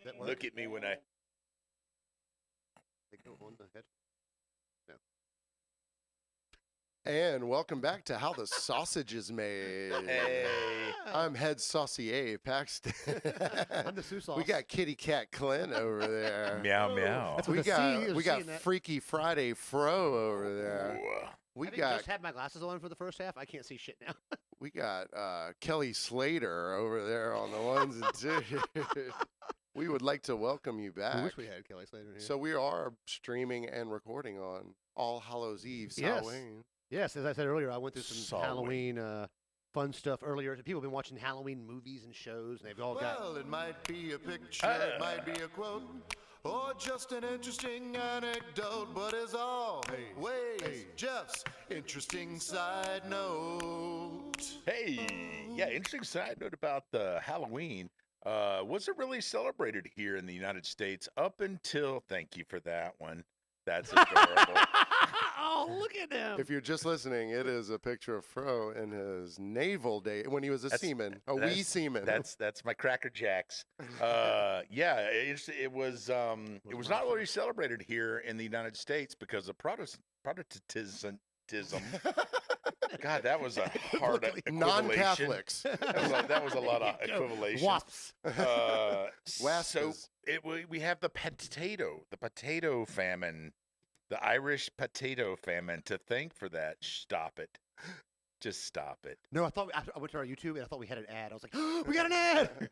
That work? Look at me when I. They go on the head. No. And welcome back to How the Sausage is Made. Hey. I'm Head Saucier Paxton. I'm the Sue sauce. We got Kitty Cat Clint over there. Meow meow. That's We what the C got is, we got seeing that. Freaky Friday Fro over there. Ooh. We I didn't got just have my glasses on for the first half. I can't see shit now. we got Kelly Slater over there on the ones and twos. We would like to welcome you back. I wish we had Kelly Slater here. So we are streaming and recording on All Hallows Eve, Yes. Halloween. yes, as I said earlier, I went through some Solid. Halloween fun stuff earlier. People have been watching Halloween movies and shows, and they've all got. Well, it might be a picture, it might be a quote, or just an interesting anecdote, but as always, Jeff's interesting side note. Hey, yeah, interesting side note about the Halloween. Wasn't really celebrated here in the United States up until, thank you for that one. That's adorable. Oh, look at him! If you're just listening, it is a picture of Fro in his naval day when he was a That's- seaman, a wee that's- seaman. That's my Cracker Jacks. Yeah, it was not really celebrated here in the United States because of Protestantism. God, that was a hard equivalation. Non-Catholics. That was a lot of equivalation. Wasps. So Wasps. we have the potato famine, the Irish potato famine. To thank for that, stop it, just stop it. No, I went to our YouTube and I thought we had an ad. I was like, oh, we got an ad.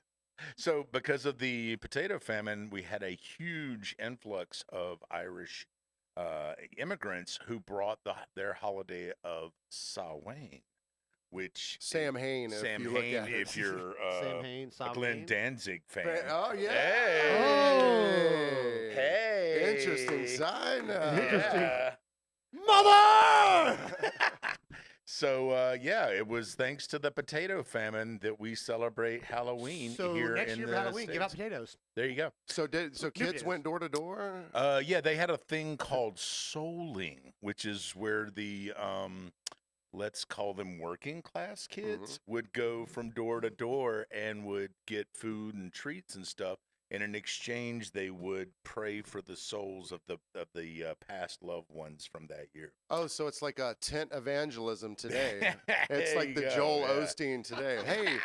So because of the potato famine, we had a huge influx of Irish immigrants who brought their holiday of Samhain, which Sam Hain, if Sam you look Hain, at it. if you're Sam Hain, a Glenn Samhain. Danzig fan. Oh, yeah. Hey. Hey. Hey. Interesting sign. Interesting. Yeah. Mother! So yeah, it was thanks to the potato famine that we celebrate Halloween So here next in year the for Halloween, give out States. potatoes. There you go. So kids potatoes. went door to door? Yeah, they had a thing called souling, which is where the let's call them working class kids would go from door to door and would get food and treats and stuff. And in exchange, they would pray for the souls of the past loved ones from that year. Oh, so it's like a tent evangelism today. It's There like you the go, Joel yeah. Osteen today. Hey,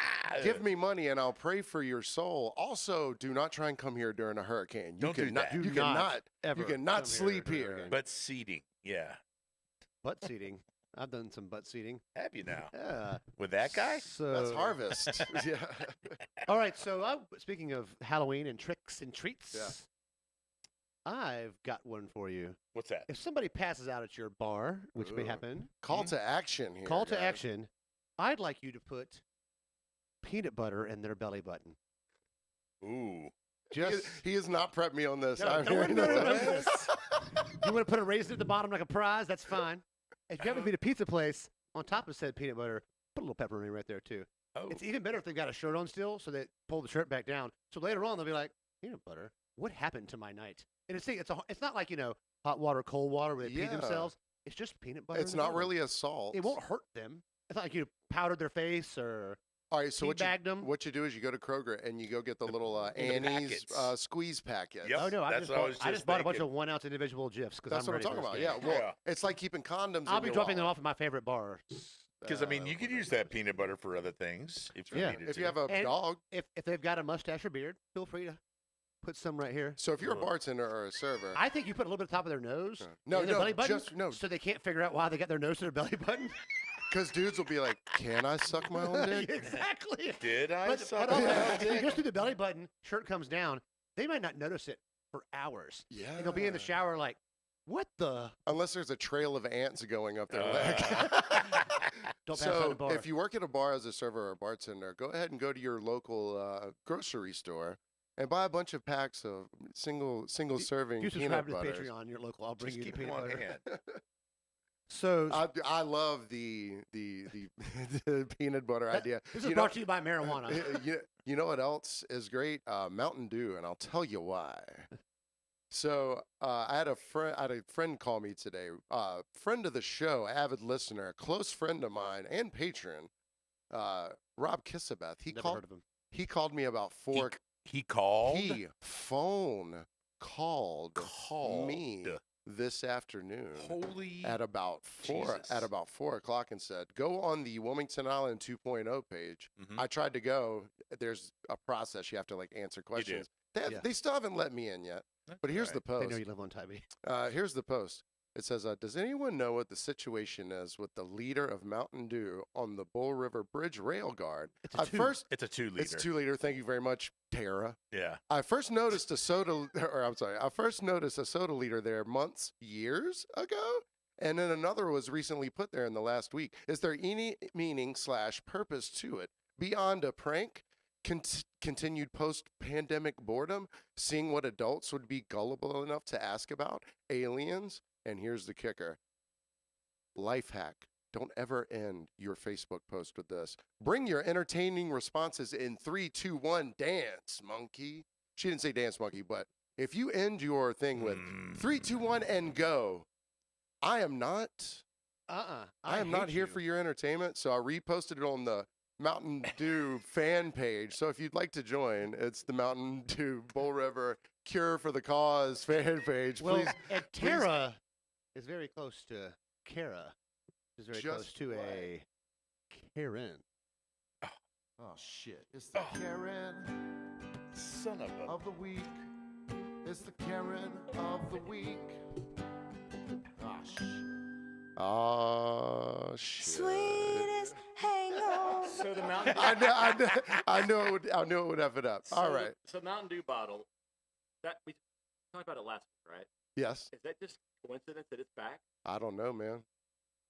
give me money and I'll pray for your soul. Also, do not try and come here during a hurricane. You Don't do cannot, that. You Do cannot. not ever You cannot come sleep during a here. hurricane. But seating, yeah. Butt seating. I've done some butt seating. Have you now Yeah. with that guy? So, That's harvest. Yeah. All right. So speaking of Halloween and tricks and treats, Yeah. I've got one for you. What's that? If somebody passes out at your bar, which may Ooh. happen, Call to action here. call to guys. action. I'd like you to put peanut butter in their belly button. Ooh. Just He has not prepped me on this. No, I'm no, hearing no, no, this. no. You want to put a raisin at the bottom like a prize? That's fine. If you happen to be at a pizza place, on top of said peanut butter, put a little pepperoni right there too. Oh. It's even better if they've got a shirt on still, so they pull the shirt back down. So later on, they'll be like, peanut butter, what happened to my night? And it's not like, hot water, cold water where they pee Yeah. themselves. It's just peanut butter. It's in the not belly. really a salt. It won't hurt them. It's not like you powdered their face or All right, so teabagged them. what you do is you go to Kroger and you go get the little in the Annie's packets. squeeze packet. Yep. Oh, no, That's what I was I just just bought a bunch thinking. of 1 ounce individual GIFs because That's I'm what I'm ready talking for about. this Yeah, game. well, Yeah. it's like keeping condoms. I'll in be your dropping them wallet. off at my favorite bar. Because I mean, you could use that peanut butter for other things if you Yeah. needed If to. you have a And- dog. If they've got a mustache or beard, feel free to put some right here. So if you're a Look. bartender or a server, I think you put a little bit at the top of their nose. No, and their no, belly button, just- no. so they can't figure out why they got their nose to their belly button. because dudes will be like, "Can I suck my own dick?" Exactly. Did I But suck also, my own if it dick? goes through the belly button, shirt comes down, they might not notice it for hours. Yeah. And they'll be in the shower like, what the? Unless there's a trail of ants going up their leg. Don't pass out So the bar. if you work at a bar as a server or a bartender, go ahead and go to your local grocery store and buy a bunch of packs of single serving If you peanut subscribe to the butters. Patreon, your local, I'll bring Just you the keep them peanut on butter. hand. So I love the the peanut butter That- idea. this is You brought know- to you by marijuana. you know what else is great? Mountain Dew, and I'll tell you why. So I had a friend call me today. Friend of the show, avid listener, close friend of mine, and patron, Rob Kissabeth. Never heard of him. He called me about He called. He phone called Called. me this afternoon Holy. at about Jesus. 4 o'clock and said, "Go on the Wilmington Island 2.0 page." Mhm. I tried to go. There's a process you have to like answer questions. Yeah. They still haven't let me in yet. That's But here's all the They post. know you live on Tybee. Here's the post. It says, "Does anyone know what the situation is with the leader of Mountain Dew on the Bull River Bridge rail guard?" It's a two. First, It's a 2-liter. it's 2 liter. Thank you very much, Tara. Yeah. I first noticed a soda, or I'm sorry, I first noticed a soda leader there years ago, and then another was recently put there in the last week. Is there any meaning/purpose to it beyond a prank? Continued post-pandemic boredom, seeing what adults would be gullible enough to ask about, aliens, and here's the kicker. Life hack. Don't ever end your Facebook post with this. Bring your entertaining responses in 3, 2, 1, dance, monkey. She didn't say dance, monkey, but if you end your thing with 3, 2, 1, and go, I am not I am not here for your entertainment, so I reposted it on the Mountain Dew fan page. So if you'd like to join, it's the Mountain Dew Bull River Cure for the Cause fan page. Well, Please, and Tara is very close to Kara. Is very close Just to what? a Karen. Oh shit! It's the Karen Son of a. of the week. It's the Karen of the week. Ah shit. oh shit. Sweetest hangover. So the Mountain Dew. I knew it would F it up. All so right. So Mountain Dew bottle. That we talked about it last week, right? Yes. Is that just coincidence that it's back? I don't know, man.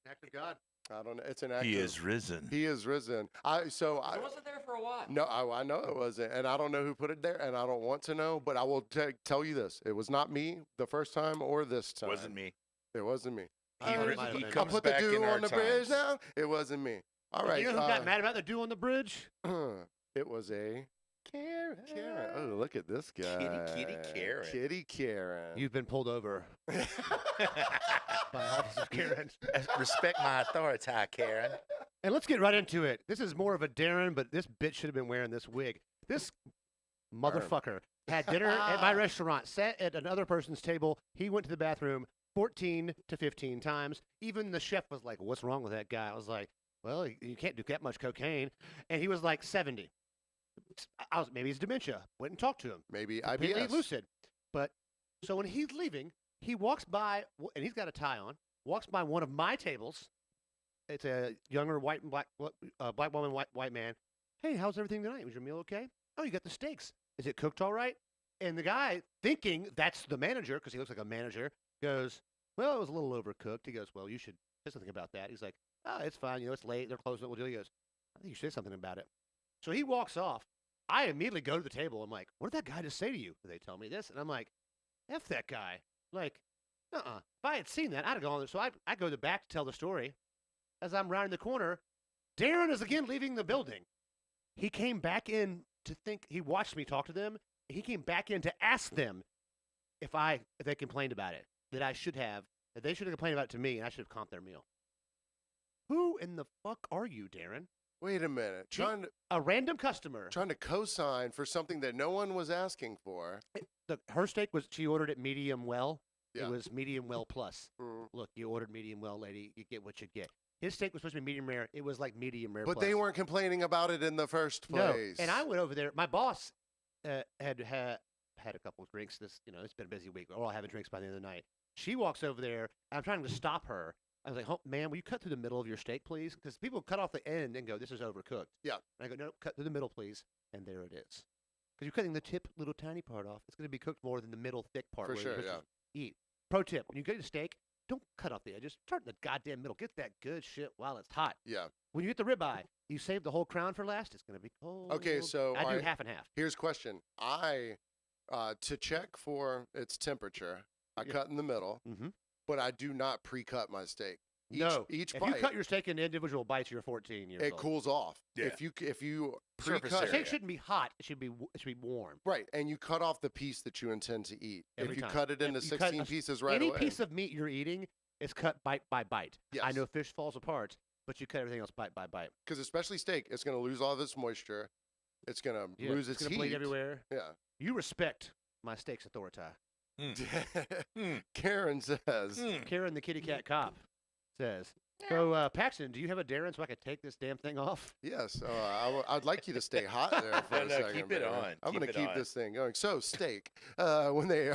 Act of God. I don't know. It's an actor. He is risen. He is risen. I It wasn't there for a while. no, I know it wasn't, and I don't know who put it there, and I don't want to know. But I will tell you this: it was not me the first time or this time. Wasn't me. It wasn't me. He, might re- have he been. I'll comes put the back dew in our on the bridge times. now. It wasn't me. All right. You know who got mad about the dew on the bridge? It was a Karen. Oh, look at this guy. Kitty Karen. Kitty Karen. You've been pulled over by Officer Karen. Respect my authority, Karen. And let's get right into it. This is more of a Darren, but this bitch should have been wearing this wig. This motherfucker had dinner at my restaurant, sat at another person's table. He went to the bathroom 14 to 15 times. Even the chef was like, "What's wrong with that guy?" I was like, "Well, you can't do that much cocaine." And he was like 70. Maybe he's dementia. Went and talked to him. Maybe Completely IBS. lucid. But so when he's leaving, he walks by, and he's got a tie on. Walks by one of my tables. It's a younger white and black woman, white man. "Hey, how's everything tonight? Was your meal okay? Oh, you got the steaks. Is it cooked all right?" And the guy, thinking that's the manager, because he looks like a manager, goes, "Well, it was a little overcooked." He goes, "Well, you should say something about that." He's like, "Oh, it's fine. You know, it's late. They're closing. We'll do." He goes, "I think you should say something about it." So he walks off. I immediately go to the table. I'm like, "What did that guy just say to you?" They tell me this, and I'm like, "F that guy." Like, If I had seen that, I'd have gone there. So I go to the back to tell the story. As I'm rounding the corner, Darren is again leaving the building. He came back in to think. He watched me talk to them. He came back in to ask them if they complained about it. That they should have complained about it to me, and I should have comped their meal. Who in the fuck are you, Darren? Wait a minute. A random customer. Trying to co-sign for something that no one was asking for. Her steak she ordered it medium well. Yeah. It was medium well plus. Mm. Look, you ordered medium well, lady. You get what you get. His steak was supposed to be medium rare. It was like medium rare. But plus. they weren't complaining about it in the first No. place. And I went over there. My boss had a couple of drinks. It's been a busy week. We're all having drinks by the end of the night. She walks over there, and I'm trying to stop her. I was like, "Oh, ma'am, will you cut through the middle of your steak, please?" Because people cut off the end and go, "This is overcooked." Yeah. And I go, "No, cut through the middle, please." And there it is. Because you're cutting the tip, little tiny part off. It's going to be cooked more than the middle thick part. For where you're sure, supposed to eat. Pro tip: when you get a steak, don't cut off the edges. Start in the goddamn middle. Get that good shit while it's hot. Yeah. When you get the ribeye, you save the whole crown for last. It's going to be cold. Okay, so I do alright. half and half. Here's a question. To check for its temperature, I Yeah. cut in the middle, Mm-hmm. but I do not pre-cut my steak. Each if bite, you cut your steak into individual bites, you're 14 years it old. cools off. Yeah. If you Surface pre-cut The steak area. shouldn't be hot. It should be warm. right, and you cut off the piece that you intend to eat. Every if you time. cut it into If you cut 16 pieces right Any away, piece of meat you're eating is cut bite by bite. I Yes. know fish falls apart, but you cut everything else bite by bite. because especially steak, it's going to lose all of its moisture. It's gonna Yeah, lose it's its gonna heat. bleed everywhere. Yeah. You respect my steaks authority. Karen says, Karen, the kitty cat cop, says. So, Paxton, do you have a Darren so I can take this damn thing off? yes, I'd like you to stay hot there for a No, second. keep it baby. on. I'm Keep gonna it keep on. this thing going. So, steak. When they. You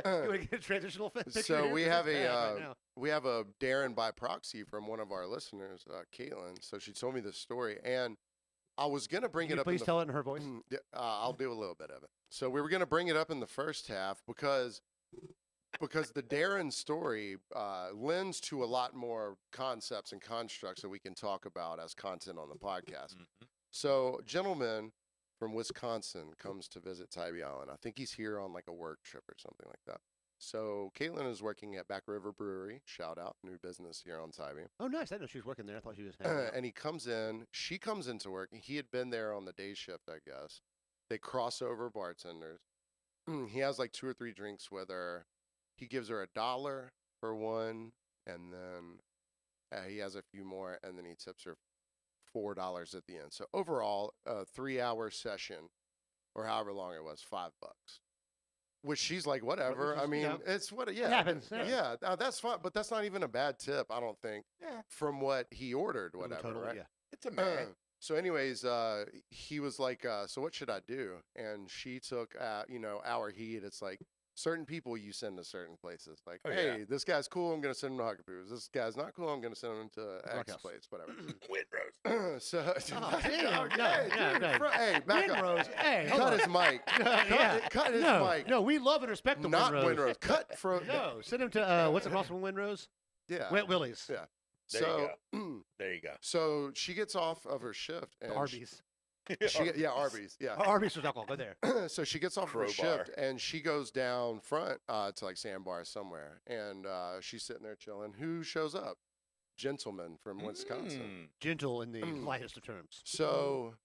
want to get a transitional picture So here? we 'Cause have it's bad a right now. we have a Darren by proxy from one of our listeners, Caitlin. So she told me this story, and I was gonna bring Can it you up. please tell it in her voice? Yeah, I'll do a little bit of it. So we were gonna bring it up in the first half because the Darren story lends to a lot more concepts and constructs that we can talk about as content on the podcast. So, gentleman from Wisconsin comes to visit Tybee Island. I think he's here on like a work trip or something like that. So, Caitlin is working at Back River Brewery. Shout out, new business here on Tybee. Oh, nice. I didn't know she was working there. I thought she was. hanging out. And he comes in. She comes into work. He had been there on the day shift, I guess. They cross over bartenders. He has like 2 or 3 drinks with her. He gives her $1 for one, and then he has a few more, and then he tips her $4 at the end. So overall, a 3-hour session, or however long it was, $5. Which she's like, whatever. which I is, mean, you know, it's what. Yeah, happens, yeah. Yeah, that's fine. But that's not even a bad tip, I don't think. Yeah. From what he ordered, Oh, whatever. totally, right? yeah. It's a man. So, anyways, he was like, "So what should I do?" And she took, our heat. It's like certain people you send to certain places. Like, Oh, hey, yeah. this guy's cool. I'm gonna send him to Huckaboo's. This guy's not cool. I'm gonna send him to X Rockhouse. place, whatever. Windrose. So, Oh, damn, hey, no, dude, no. hey, back up. Windrose. Hey, hold Cut on. his mic. Yeah. Cut his no, mic. no, we love and respect the Not Windrose. Windrose. Cut from. No, send him to what's across from Windrose? Yeah. Wet Willie's. Yeah. There So, There you go. so she gets off of her shift and Arby's. Arby's. Yeah. Arby's was alcohol. Go there. So she gets off her Crowbar. shift and she goes down front to like Sandbar somewhere, and she's sitting there chilling. Who shows up? Gentleman from Wisconsin. Mm. Gentle in the lightest of terms. So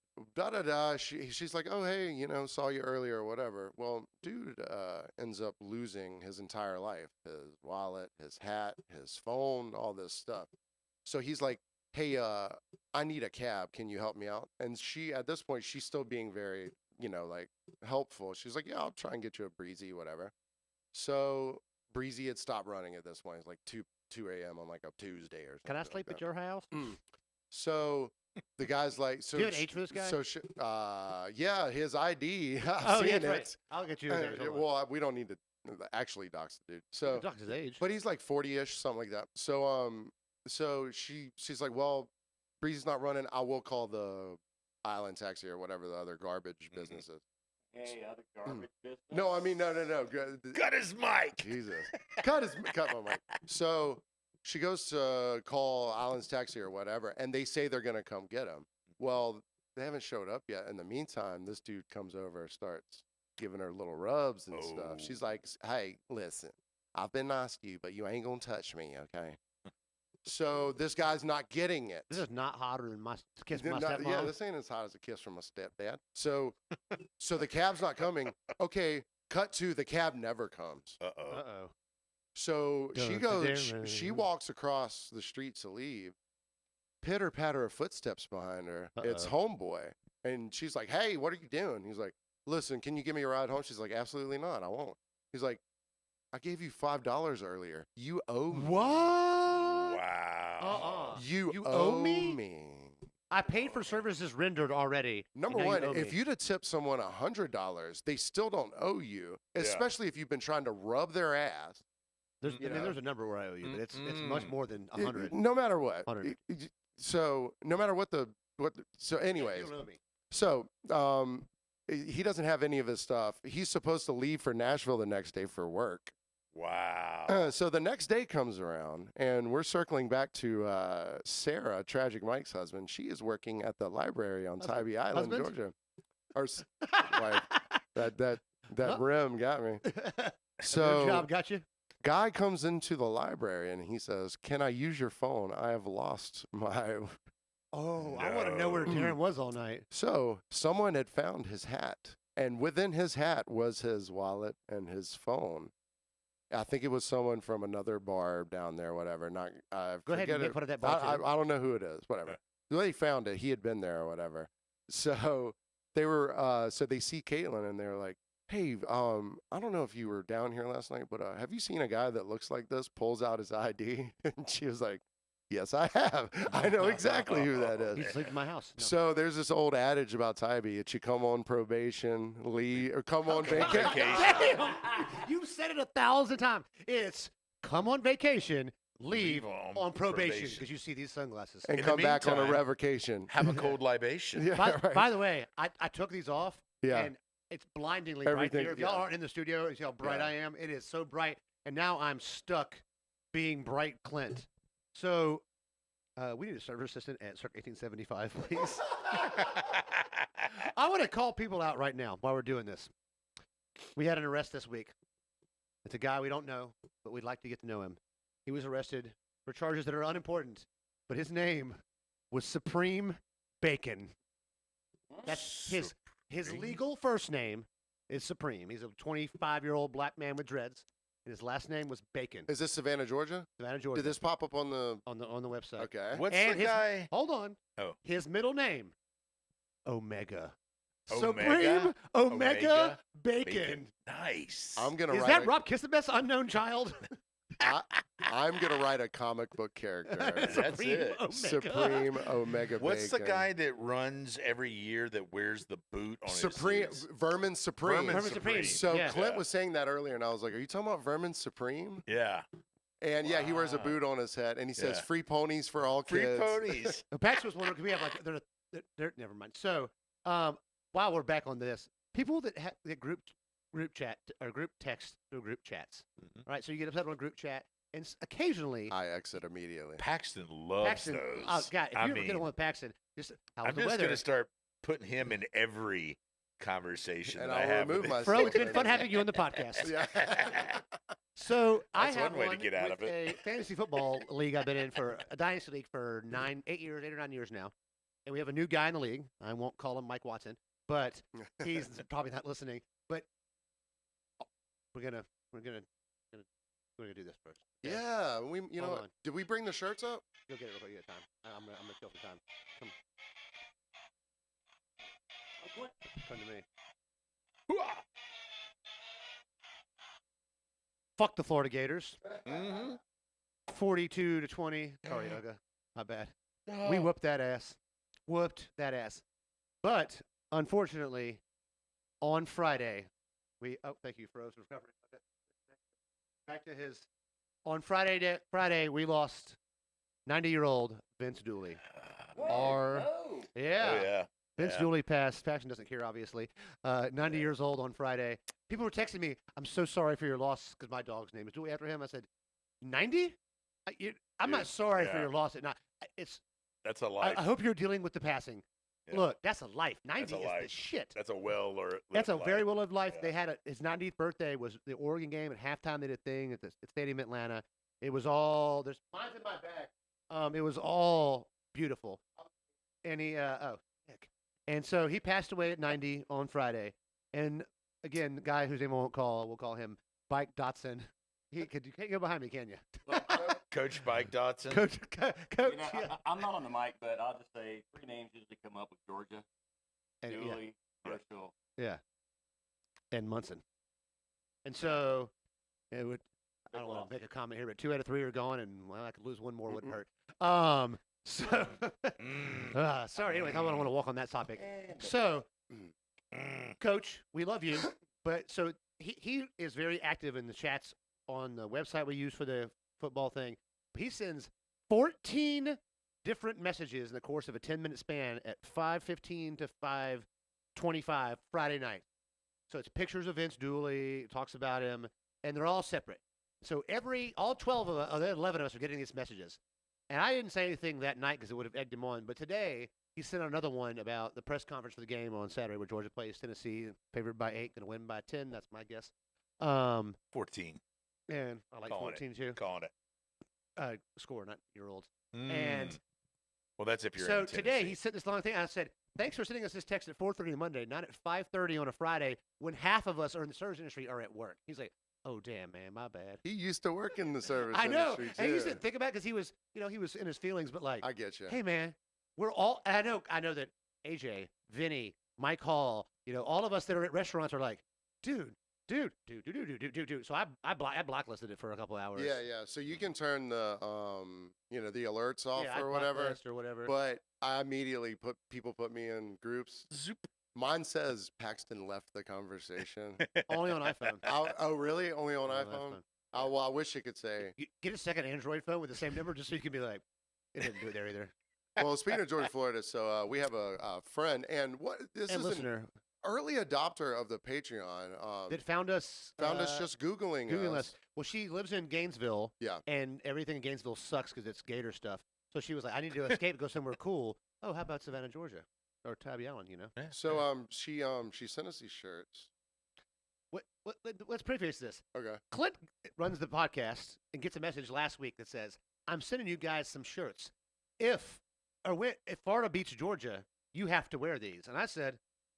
she's like, oh hey, saw you earlier or whatever. Well, dude ends up losing his entire life, his wallet, his hat, his phone, all this stuff. So he's like, hey, I need a cab. Can you help me out? And she, at this point, she's still being very, like helpful. She's like, yeah, I'll try and get you a Breezy, whatever. So Breezy had stopped running at this point. It's like 2 a.m. on like a Tuesday or something. Can I like sleep that. at your house? So the guy's like, so Do you have an age for this guy? So yeah, his ID. I've Oh, seen yeah, that's it. right. I'll get you his age. Hold on. Well, we don't need to actually dox the dude. So, Doc's his age. but he's like 40-ish, something like that. So she's like, well, Breezy's not running. I will call the Island Taxi or whatever the other garbage business is. Hey, other garbage business. No, I mean no. Cut his mic. Jesus, cut my mic. So she goes to call Island's Taxi or whatever, and they say they're gonna come get him. Well, they haven't showed up yet. In the meantime, this dude comes over, starts giving her little rubs and Oh. stuff. She's like, hey, listen, I've been nice to you, but you ain't gonna touch me, okay? So this guy's not getting it. This is not hotter than my kiss my Not- stepmom. yeah, this ain't as hot as a kiss from a stepdad. So the cab's not coming. Okay, cut to the cab never comes. Uh-oh. Uh-oh. So she Dun, goes, dun, she dun. walks across the street to leave. Pitter patter of footsteps behind her. It's Uh-oh. homeboy. And she's like, hey, what are you doing? He's like, listen, can you give me a ride home? She's like, absolutely not. I won't. He's like, I gave you $5 earlier. You owe me. What? Wow. You, You owe owe me? me. I paid for services rendered already. and Number now one, you owe if me. you'd have tipped someone $100, they still don't owe you, Yeah. especially if you've been trying to rub their ass. There's, you I mean, know. there's a number where I owe you, but it's much Mm-mm. more than It- 100. No matter what. 100. So no matter what so anyways, You don't owe me. so he doesn't have any of his stuff. He's supposed to leave for Nashville the next day for work. Wow. So the next day comes around, and we're circling back to Sarah, Tragic Mike's husband. She is working at the library on Husband? Tybee Island, Husband? Georgia. Or wife. That Huh? rim got me. Your So job got you? guy comes into the library and he says, "Can I use your phone? I have lost my." Oh, I want to know where No. Darren was all night. So someone had found his hat, and within his hat was his wallet and his phone. I think it was someone from another bar down there, whatever. Not Go ahead and forget make it. fun of that bartender. I don't know who it is. Whatever. Well, they found it. He had been there or whatever. So they were. So they see Caitlin and they're like, "Hey, I don't know if you were down here last night, but have you seen a guy that looks like this?" Pulls out his ID, and she was like, "Yes, I have. I know exactly who that is." He's sleeping in my house. No. So there's this old adage about Tybee. It should come on probation, leave, or come on vacation. Damn! You've said it 1,000 times. It's come on vacation, leave on probation because you see these sunglasses. And In the come back on a meantime, revocation. Have a cold libation. Yeah, By, right. by the way, I took these off, Yeah. and it's blindingly bright Everything- here. If y'all yeah. aren't in the studio, you see how bright Yeah. I am. It is so bright, and now I'm stuck being bright Clint. So we need a server assistant at Circa 1875, please. I want to call people out right now while we're doing this. We had an arrest this week. It's a guy we don't know, but we'd like to get to know him. He was arrested for charges that are unimportant, but his name was Supreme Bacon. That's his Supreme? legal first name is Supreme. He's a 25-year-old black man with dreads, and his last name was Bacon. Is this Savannah, Georgia? Savannah, Georgia. Did this pop up on the? on the website? Okay. What's And the his- guy? Hold on. Oh. His middle name, Omega. Omega? Supreme Omega, Omega? Bacon. Nice. I'm gonna Is write. that Rob Kissenbeth's unknown child? I'm gonna write a comic book character. That's Supreme it. Omega. Supreme Omega. What's the Bacon. guy that runs every year that wears the boot on Supreme his sleeves? Vermin Supreme. Vermin Vermin Supreme. So Yeah. Clint was saying that earlier, and I was like, "Are you talking about Vermin Supreme?" Yeah. And yeah, he wears a Wow. boot on his head, and he says, Yeah. "Free ponies for all Free kids." ponies. Pax was wondering, can we have like, they're never mind. So, while we're back on this, people that that group chat or group text through group chats, Mhm. right? So you get upset on a group chat, and occasionally, I exit immediately. Paxton loves Paxton, those. oh God, if I you ever get mean, on with Paxton, just how's I'm the just weather? going to start putting him in every conversation And that I I'll have remove with myself. Bro, it's been fun having you on the podcast. Yeah. So I That's have one way to get out with of it. a fantasy football league I've been in for a dynasty league for 8 or 9 years now, and we have a new guy in the league. I won't call him Mike Watson, but he's probably not listening. But we're gonna do this first. okay? Yeah, you know, Hold what? on. Did we bring the shirts up? You'll get it real quick. You got time. I'm gonna kill some time. Come to me. Fuck the Florida Gators. Mm-hmm. 42-20. Sorry, Uga. My bad. We Oh. whooped that ass. Whooped that ass. But unfortunately, on Friday, thank you, Froze, for covering. Back to his. On Friday, we lost 90-year-old Vince Dooley. Yeah. Oh, yeah. Vince Yeah. Dooley passed. Faction doesn't care, obviously. 90 years old on Friday. People were texting me, "I'm so sorry for your loss," because my dog's name is Dooley after him. I said, 90? I'm not Dude, sorry for yeah. your loss. It's. That's a I life. hope you're dealing with the passing. Yeah. Look, that's a life. 90 a is the life. shit. That's a well or That's a very well lived life. Yeah. They had his 90th birthday was the Oregon game at halftime. They did a thing at the stadium in Atlanta. It was all there's mine's in my bag. It was all beautiful. And he heck. And so he passed away at 90 on Friday. And again, the guy whose name I won't call, we'll call him Mike Dotson. You can't go behind me, can you? Coach Mike Dotson. Coach, You know, yeah. I'm not on the mic, but I'll just say 3 names usually come up with Georgia, And, yeah. Dooley, Yeah. Herschel. Yeah. And Munson. And so it would I don't want to make a comment here, but 2 out of 3 are gone, and well, I could lose one more, wouldn't hurt. So Mm. sorry. Anyway, I don't want to walk on that topic. So, Mm. Coach, we love you, but so he is very active in the chats on the website we use for the football thing. He sends 14 different messages in the course of a 10-minute span at 5:15 to 5:25 Friday night. So it's pictures of Vince Dooley, talks about him, and they're all separate. So all 12 of us, 11 of us are getting these messages. And I didn't say anything that night because it would have egged him on. But today, he sent another one about the press conference for the game on Saturday where Georgia plays Tennessee, favored by 8, going to win by 10. That's my guess. 14. And I like Calling 14 too. Calling it. Score, not year olds. Mm. And well, that's if you're so in today Tennessee. he sent this long thing. I said, "Thanks for sending us this text at 4:30 Monday, not at 5:30 on a Friday when half of us are in the service industry are at work." He's like, "Oh damn, man, my bad." He used to work in the service I know. industry And he used too. to think about it because he was in his feelings, but like, I get you. hey man, we're all. And I know that AJ, Vinny, Mike Hall, all of us that are at restaurants are like, dude. So I blacklisted it for a couple hours. Yeah. So you can turn the the alerts off Yeah, I or whatever. blacklist or whatever. But I immediately put me in groups. Zoop. Mine says Paxton left the conversation. Only on iPhone. Oh, really? Only on Only iPhone? Oh, well, I wish it could say. Get a second Android phone with the same number just so you can be like, it didn't do it there either. Well, speaking of Georgia, Florida, so we have a friend, and this And is an listener early adopter of the Patreon. that found us. Just Googling us. Well, she lives in Gainesville. Yeah. And everything in Gainesville sucks because it's Gator stuff. So she was like, I need to escape, go somewhere cool. Oh, how about Savannah, Georgia, or Tabby Allen? Yeah. So she sent us these shirts. Let's preface this. Okay. Clint runs the podcast and gets a message last week that says, I'm sending you guys some shirts. If Florida beats Georgia, you have to wear these. And I said,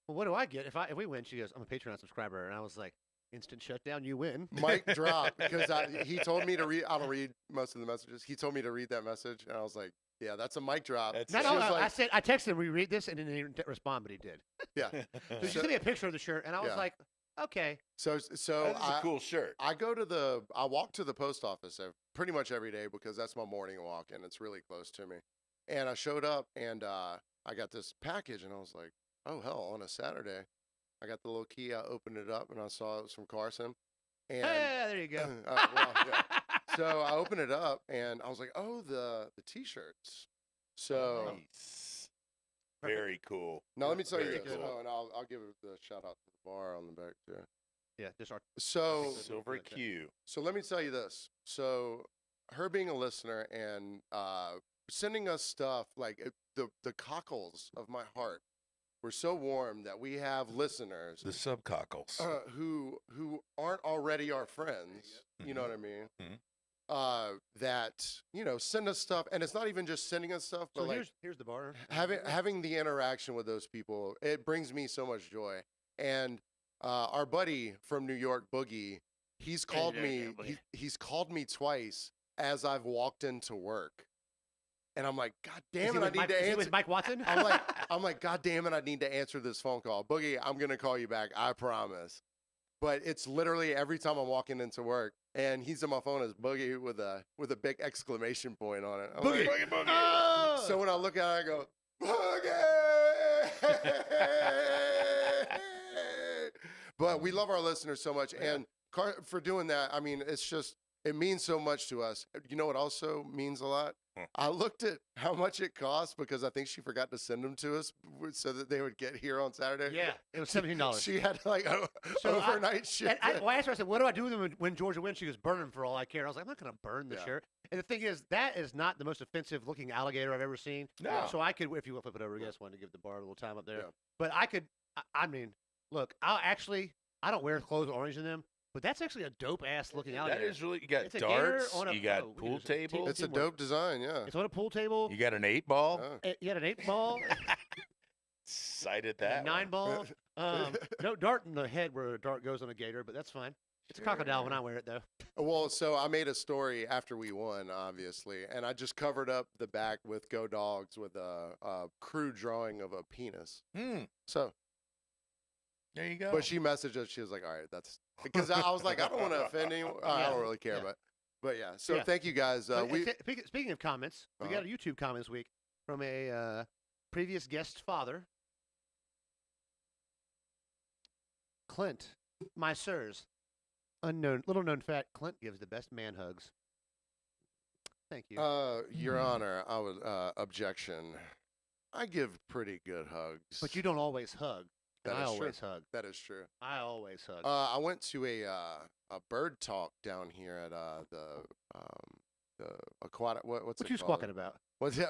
well, what do I get if we win? She goes, I'm a Patreon subscriber. And I was like, instant shutdown, you win. Mic drop, because he told me to read. I don't read most of the messages. He told me to read that message, and I was like, yeah, that's a mic drop. That's No, She no, was I texted him, we read this, and then he didn't respond, but he did. Yeah. So she sent me a picture of the shirt, and I was Yeah. like, okay. So That is a cool shirt. I walk to the post office pretty much every day because that's my morning walk and it's really close to me. And I showed up and I got this package and I was like, oh hell, on a Saturday. I got the little key, I opened it up and I saw it was from Carson. And Hey, there you go. yeah. So I opened it up and I was like, oh, the t-shirts. So Nice. Very cool. now let me tell you Very this. cool. Oh, and I'll give the shout out to the bar on the back too. Yeah, just our. So Silver Q. So let me tell you this. So her being a listener and sending us stuff like the cockles of my heart were so warm that we have listeners The subcockles. who aren't already our friends. You know what I mean? Mhm. That send us stuff, and it's not even just sending us stuff, but So like here's the bar. having the interaction with those people. It brings me so much joy. And our buddy from New York, Boogie, he's called me. He's called me twice as I've walked into work, and I'm like, God damn it, I need to Is he answer. with Mike Watson? I'm like, God damn it, I need to answer this phone call. Boogie, I'm gonna call you back, I promise. But it's literally every time I'm walking into work, and he's on my phone as Boogie with a big exclamation point on it. I'm Boogie. like, Oh! so when I look at it, I go, Boogie! But we love our listeners so much, and for doing that, I mean, it means so much to us. You know what also means a lot? I looked at how much it cost because I think she forgot to send them to us so that they would get here on Saturday. Yeah, it was $17. She had like So overnight shit. And I asked her, I said, what do I do with them when Georgia wins? She goes, burn them for all I care. I was like, I'm not going to burn the Yeah. shirt. And the thing is, that is not the most offensive looking alligator I've ever seen. No. So I could, if you want to flip it over, yes, wanted to give the bar a little time up there. Yeah. But I could, I mean, look, I don't wear clothes with orange in them, but that's actually a dope ass looking That alligator. is really. You got It's a gator darts. on a- You got oh, we pool can just take- tables. It's a teamwork. dope design, yeah. It's on a pool table. You got an 8-ball. You had an 8-ball, Cited a that. 9-ball. No dart in the head where a dart goes on a gator, but that's fine. It's a crocodile when I wear it, though. Well, so I made a story after we won, obviously, and I just covered up the back with Go Dogs with a crude drawing of a penis. So, There you go. but she messaged us. She was like, "All right, that's," because I was like, "I don't want to offend anyone. I don't really care." Yeah. But yeah. So Yeah. thank you guys. But We speaking of comments, we got a YouTube comment this week from a previous guest father, Clint. My sirs, little known fact: Clint gives the best man hugs. Thank you. Your Honor, I would objection. I give pretty good hugs. But you don't always hug. That I is always true. hug. That is true. I always hug. I went to a bird talk down here at the aquatic. What's what it you called? squawking about? What's the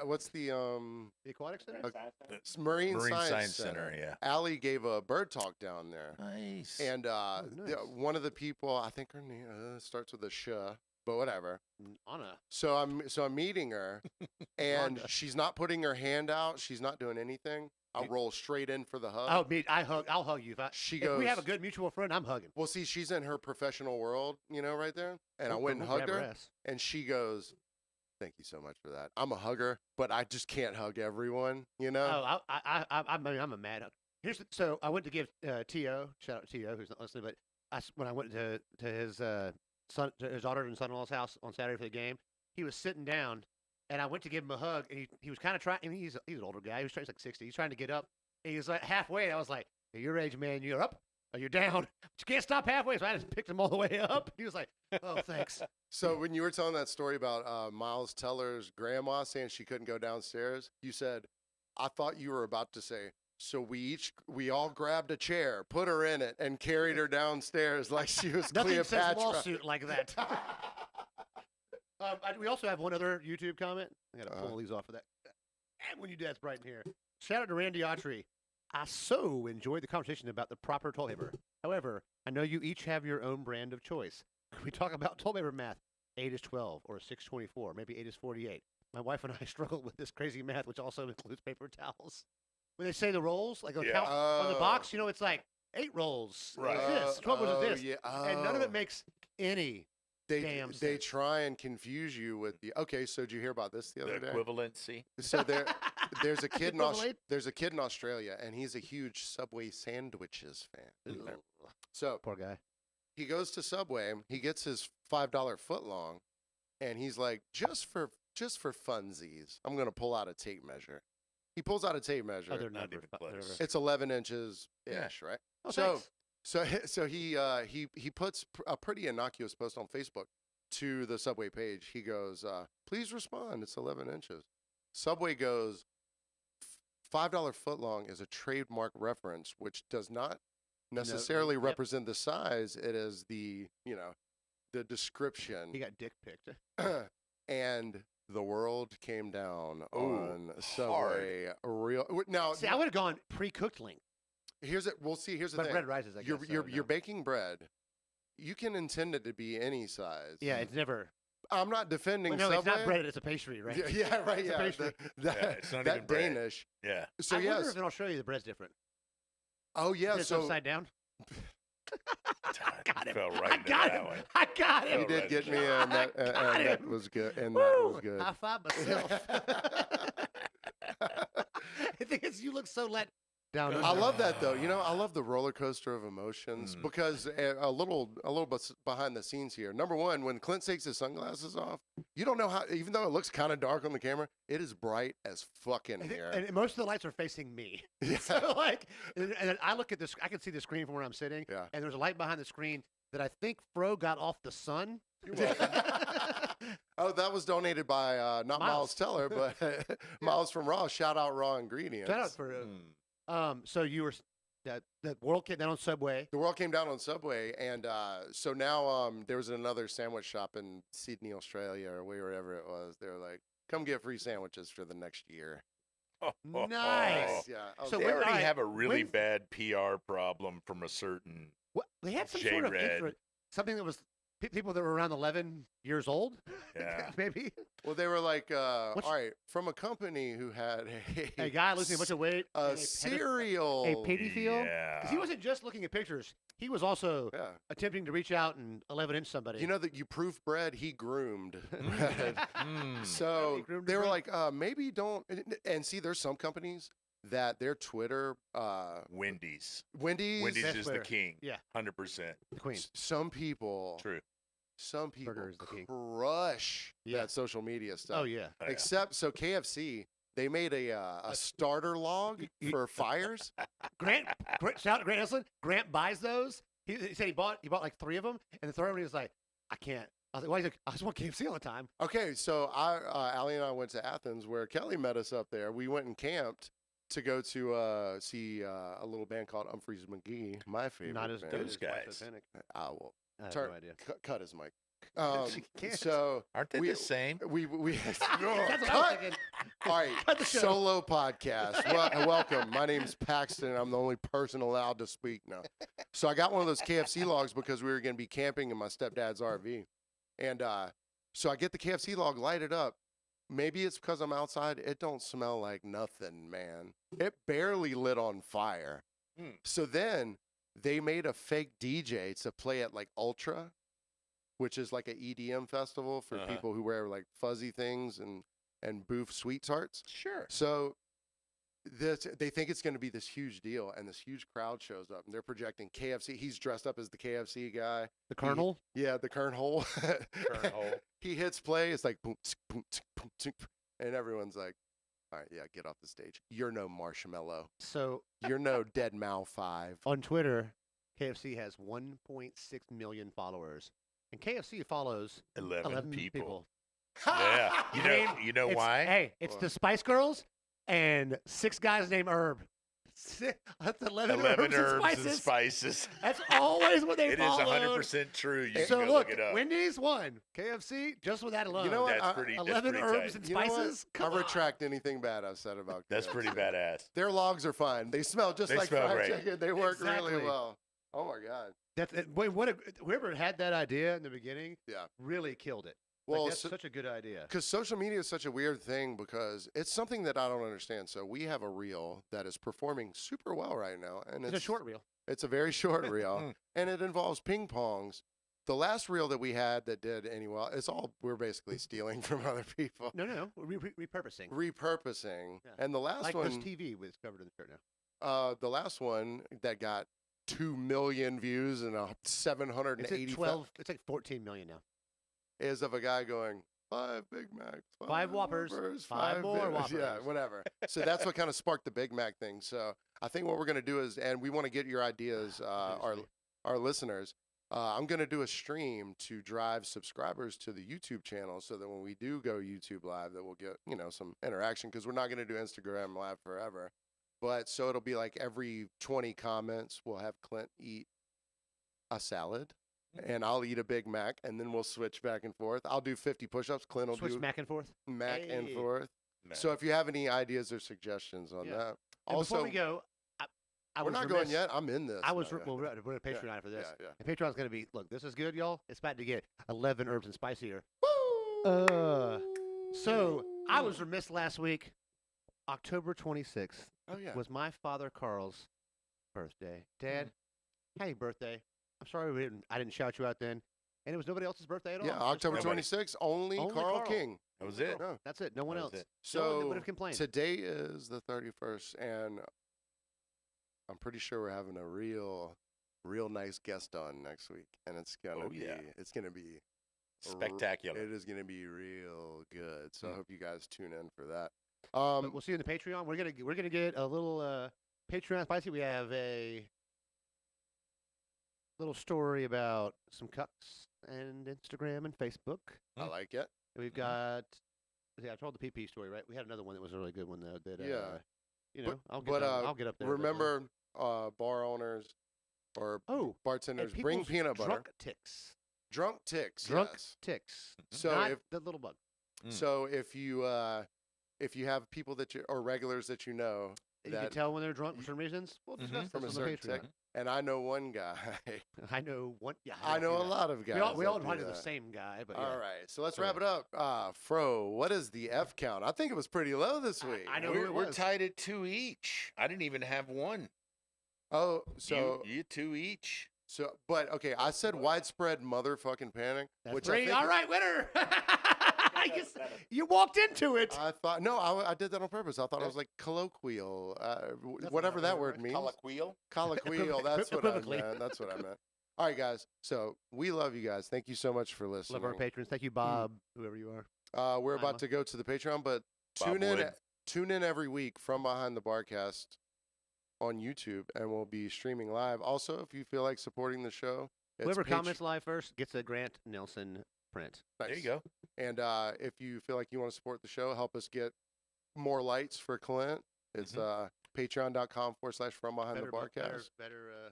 The aquatic center? Marine Science Science Center, Center? yeah. Allie gave a bird talk down there, Nice. and nice. one of the people, I think her name starts with a sh, but whatever. Anna. So I'm meeting her, and Rhonda. she's not putting her hand out. She's not doing anything. I'll roll straight in for the hug. Oh, me. I'll hug you. She If we have a goes- good mutual friend, I'm hugging. Well, see, she's in her professional world, right there. And I went and We'll hugged grab her, ass. and she goes, Thank you so much for that. I'm a hugger, but I just can't hug everyone. You know. Oh, I'm a mad. So I went to give To, shout out to To, who's not listening, but when I went to his his daughter and son-in-law's house on Saturday for the game, he was sitting down, and I went to give him a hug, and he was kind of trying. I mean, he's an older guy. He's like 60. He's trying to get up, and he was like halfway, and I was like, "At your age, man, you're up or you're down. But you can't stop halfway." So I just picked him all the way up. He was like, "Oh, thanks." So when you were telling that story about Miles Teller's grandma saying she couldn't go downstairs, you said, "I thought you were about to say." So we all grabbed a chair, put her in it, and carried her downstairs like she was Nothing says Cleopatra. lawsuit like that. We also have one other YouTube comment. I got to pull these off of that. And when you dad's bright in here. Shout out to Randy Autry. I so enjoyed the conversation about the proper toilet paper. However, I know you each have your own brand of choice. We talk about toilet paper math. 8 is 12, or 624, maybe 8 is 48. My wife and I struggled with this crazy math, which also includes paper towels. When they say the rolls, like on the box, you know, it's like 8 rolls. Right. Is this 12 rolls is this, Yeah. and none of it makes any. Damn They sense. try and confuse you with the. Okay, so did you hear about this the The other day? equivalency. So there's a kid Equivalent? there's a kid in Australia, and he's a huge Subway sandwiches fan. Ugh. So Poor guy. he goes to Subway, he gets his $5 foot long, and he's like, just for funsies, I'm gonna pull out a tape measure. He pulls out a tape measure. Oh, they're Not never, even close. It's 11 inches ish, right? Oh, So thanks. so he puts a pretty innocuous post on Facebook to the Subway page. He goes, "Please respond. It's 11 inches." Subway goes, $5 foot long is a trademark reference, which does not necessarily yep. represent the size. It is the the description. He got dick picked. And the world came down Ooh, on Subway. Now, See, I would have gone pre-cooked link, here's it. We'll see. Here's the but thing. bread rises. I guess. You're so, you're no. baking bread. You can intend it to be any size. Yeah, it's never. I'm not defending Well, no, Subway. it's not bread. It's a pastry, right? Yeah, right. It's a Yeah, pastry. that, Yeah, it's not that even bread. Danish. Yeah. So I wonder yes. if in Australia the bread's different. Oh yeah. It's So upside down. got him. Fell right I into got that him. one. I got you him. Fell did right get into me, that. and that Got and that him. was good. And Woo! that was good. High five myself. I think it's, you look so let down. I love that though. I love the roller coaster of emotions because a little bit behind the scenes here. Number one, when Clint takes his sunglasses off, you don't know how. Even though it looks kind of dark on the camera, it is bright as fucking here. And most of the lights are facing me. Yeah. So like, and I look at this. I can see the screen from where I'm sitting. Yeah. And there's a light behind the screen that I think Fro got off the sun. You're welcome. Oh, that was donated by not Miles Miles. Teller, but Miles from Raw. Shout out Raw Ingredients. Shout out for. So you were that world came down on Subway. The world came down on Subway, and so now there was another sandwich shop in Sydney, Australia, or wherever it was. They were like, "Come get free sandwiches for the next year." Nice. Yeah. I was So They when- like, already alright, have a really when- bad PR problem from a certain. What they had some sort of J-Red. something that was people that were around 11 years old. Yeah. Maybe well, they were like, all What's- right, from a company who had a guy losing a bunch of weight. a and cereal. A pedophile. Yeah. Because he wasn't just looking at pictures. He was also Yeah. attempting to reach out and 11-inch somebody. You know that you proof bread, he groomed. bread. Mm. So He groomed they were bread. like, maybe don't. And see, there's some companies that their Twitter, Wendy's. Wendy's, Wendy's Best is Twitter. the king. Yeah. 100%. the queen. some people, True. some people Burger is the king. crush Yeah. that social media stuff. Oh yeah. Oh, yeah. Except so KFC, they made a starter log for fires. Grant, shout out Grant Eslin. Grant buys those. He said he bought like 3 of them, and the third one he was like, I can't. I was like, why? He's like, I just want KFC all the time. Okay, so Allie and I went to Athens where Kelly met us up there. We went and camped to go to see a little band called Humphreys McGee, my favorite Not as band. good Those as White guys. Titanic. Well, I have turn, no idea. cut his mic. You can't. So Aren't they we- the same? we That's what I was cut. thinking. All right, Cut the show. solo podcast. Welcome. My name's Paxton. I'm the only person allowed to speak now. So I got one of those KFC logs because we were going to be camping in my stepdad's RV, and so I get the KFC log, light it up. Maybe it's because I'm outside. It don't smell like nothing, man. It barely lit on fire. Hmm. So then they made a fake DJ to play at like ultra. which is like an EDM festival for Uh-huh. people who wear like fuzzy things and boof sweet tarts. Sure. So they think it's going to be this huge deal, and this huge crowd shows up, and they're projecting KFC. He's dressed up as the KFC guy. The Colonel. Yeah, the Kernhole. Kernhole. He hits play. It's like boom, tsk, boom, tsk, boom, tsk, and everyone's like, "All right, yeah, get off the stage. You're no Marshmallow. So You're no Dead Mal 5." on Twitter, KFC has 1.6 million followers, and KFC follows 11 people. people. Yeah. You know It's- why? Hey, it's the Spice Girls and 6 guys named Herb. That's 11, 11 herbs and spices. That's always what they It is followed. 100% true. You So can go look, look it up. Wendy's won. KFC just with that alone. You know what? That's pretty. That's 11 pretty herbs tight. and You know what? spices. I Come on. retract anything bad I've said about That's KFC. pretty badass. Their logs are fine. They smell just They like smell fried great. chicken. They work really Exactly. well. Oh my god. Whoever had that idea in the beginning, Yeah. really killed it. Well, That's such a good idea. because social media is such a weird thing because it's something that I don't understand. So we have a reel that is performing super well right now, and It's a short reel. It's a very short reel, and it involves ping pongs. The last reel that we had that did any well, it's all we're basically stealing from other people, No. Repurposing. repurposing. Yeah. And the last Like one, this TV was covered in the shirt now. the last one that got 2 million views and a It's 780 at 12. It's like 14 million now. is of a guy going 5 Big Macs, 5 Whoppers, Whoppers, 5 more Big-" Yeah, Whoppers. whatever. So that's what kind of sparked the Big Mac thing. So I think what we're gonna do is, and we want to get your ideas, Obviously. our listeners. I'm gonna do a stream to drive subscribers to the YouTube channel, so that when we do go YouTube live, that we'll get some interaction, because we're not gonna do Instagram live forever. But so it'll be like every 20 comments, we'll have Clint eat a salad. And I'll eat a Big Mac, and then we'll switch back and forth. I'll do 50 push-ups. Clint will Switch do back and forth. Mac and Hey. forth. Man. So if you have any ideas or suggestions on Yeah. that, And also before we go, I we're was not remiss. going yet. I'm in this. I was No, well, we're a Patreon after this. Yeah, And Patreon's gonna be look. This is good, y'all. It's about to get 11 herbs and spicier. yeah. So I was remiss last week. October 26th Oh yeah. was my father Carl's birthday. Dad, happy birthday! I'm sorry I didn't shout you out then, and it was nobody else's birthday at all. Yeah, Just October nobody. 26th. Only Only Carl Carl. King. That was it. No. That's it. No one That else. was it. No one So would have complained. today is the 31st, and I'm pretty sure we're having a real nice guest on next week, and it's gonna Oh, be yeah. Spectacular. It is gonna be real good. So I Mm. hope you guys tune in for that. But we'll see you in the Patreon. We're gonna get a little Patreon spicy. We have a little story about some cucks and Instagram and Facebook. I like it. We've got. Yeah, I told the PP story, right? We had another one that was a really good one though. That Yeah. I'll get but, I'll get up there. Remember, bar owners or and bartenders bring people's peanut butter. Drunk ticks. Drunk ticks. Drunk yes. ticks. So Not if the little bug. so if you have people that you or regulars that you know You that can tell when they're drunk for some reasons. We'll discuss from a this on the certain Patreon. tick, and I know one guy. I know one. Yeah, I know a do that. lot of guys. We all that do probably know the that. same guy, but All yeah. right, so let's So- wrap it up. Fro, what is the F count? I think it was pretty low this week. I know who We're it was. tied at 2 each. I didn't even have one. Oh, so you 2 each. but okay, I said widespread motherfucking panic, That's which three. I think, All right, winner. you walked into it. I thought no, I did that on purpose. I thought it was like colloquial, whatever that word means. Colloquial. Colloquial. That's what I Equivocally. meant. That's what I meant. All right, guys. So we love you guys. Thank you so much for listening. Love our patrons. Thank you, Bob, whoever you are. We're Mama. about to go to the Patreon, but Bob Wood. tune in every week from Behind the Barcast on YouTube, and we'll be streaming live. Also, if you feel like supporting the show, it's Whoever Patr- comments live first gets a Grant Nelson print. Nice. There you go. And if you feel like you want to support the show, help us get more lights for Clint. It's patreon.com/from behind the barcast. Better.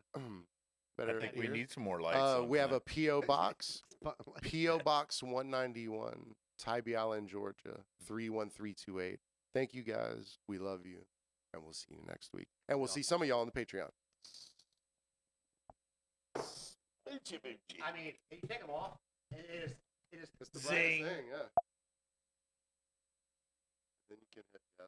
I think we ears. need some more lights. We have a P.O. box. Better. P.O. Box 191, Tybee Island, Georgia 31328. Thank you guys. We love you. And we'll see you next week. And we'll see some of y'all on the Patreon. I mean, you take them off. It is. It's the Zing. brightest thing, yeah. Then you can hit yes.